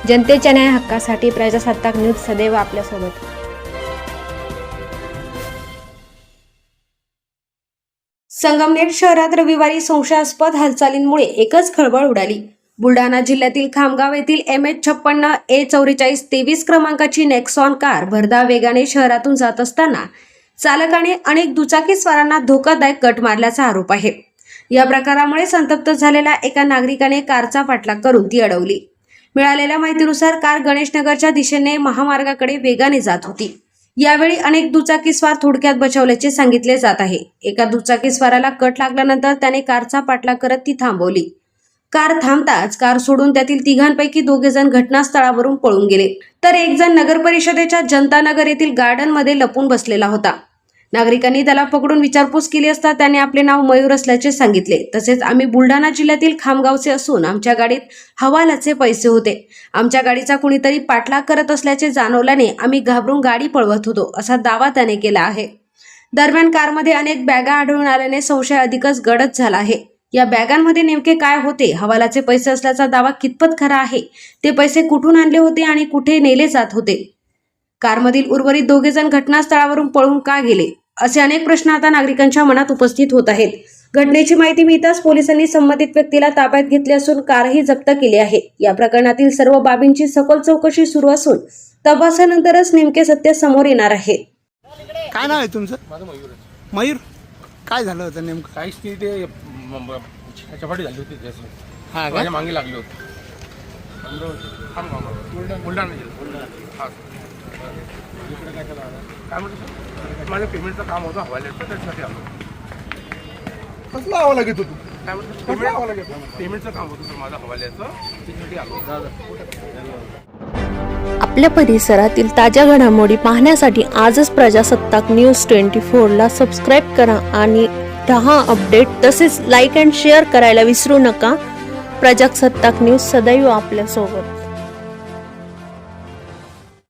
जनतेच्या न्याय हक्कासाठी प्रजासत्ताक न्यूज सदैव आपल्यासोबत। संगमनेर शहरात रविवारी संशयास्पद हालचालींमुळे एकच खळबळ उडाली। बुलढाणा जिल्ह्यातील खामगाव येथील MH56A4423 क्रमांकाची नेक्सॉन कार भरधाव वेगाने शहरातून जात असताना चालकाने अनेक दुचाकीस्वारांना धोकादायक कट मारल्याचा आरोप आहे। या प्रकारामुळे संतप्त झालेल्या एका नागरिकाने कारचा पाठलाग करून ती अडवली। मिळालेल्या माहितीनुसार कार गणेशनगरच्या दिशेने महामार्गाकडे वेगाने जात होती। यावेळी अनेक दुचाकीस्वार थोडक्यात बचावल्याचे सांगितले जात आहे। एका दुचाकीस्वाराला कट लागल्यानंतर त्याने कारचा पाठलाग करत ती थांबवली। कार थांबताच कार सोडून त्यातील तिघांपैकी 2 जण घटनास्थळावरून पळून गेले, तर एक जण नगर परिषदेच्या जनता नगर येथील गार्डन मध्ये लपून बसलेला होता। नागरिकांनी त्याला पकडून विचारपूस केली असता त्याने आपले नाव मयूर असल्याचे सांगितले। तसेच आम्ही बुलढाणा जिल्ह्यातील खामगावचे असून आमच्या गाडीत हवालाचे पैसे होते। आमच्या गाडीचा कुणीतरी पाठलाग करत असल्याचे जाणवल्याने आम्ही घाबरून गाडी पळवत होतो, असा दावा त्याने केला आहे। दरम्यान कारमध्ये अनेक बॅगा आढळून आल्याने संशय अधिकच गडद झाला आहे। या बॅगांमध्ये नेमके काय होते, हवालाचे पैसे असल्याचा दावा कितपत खरा आहे, ते पैसे कुठून आणले होते आणि कुठे नेले जात होते, कारमधील उर्वरित 2 जण घटनास्थळावरून पळून का गेले, असे अनेक प्रश्न आता नागरिकांच्या मनात उपस्थित होत आहेत। घटनेची माहिती मिळताच पोलिसांनी संबंधित व्यक्तीला ताब्यात घेतले असून कारही जप्त केली आहे। या प्रकरणातील सर्व बाबींची सखोल चौकशी सुरू असून तपासानंतरच नेमके सत्य समोर येणार आहे। काय नाव आहे तुमचं? माझं मयूर आहे। मयूर, काय झालं होतं नेमकं? काहीच ती ते चपाटी झाली होती त्याची, हा का? माझ्या मागे लागली होती। बुलढाणा हां इकडे काय केलं काय म्हणतो सर, माझं पेमेंटचं काम होतं हवाल्याचं, त्याच्यासाठी आलो। कसलं हवं लागत होतं? काय म्हणतो पेमेंटचं काम होतं सर माझं हवाल्याचं, त्याच्यासाठी आलो। आपल्या परिसरातील ताज्या घडामोडी पाहण्यासाठी आजच प्रजासत्ताक न्यूज 24 ला सबस्क्राईब करा आणि रहा अपडेट। तसेच लाईक अँड शेअर करायला विसरू नका। प्रजासत्ताक न्यूज सदैव आपल्यासोबत।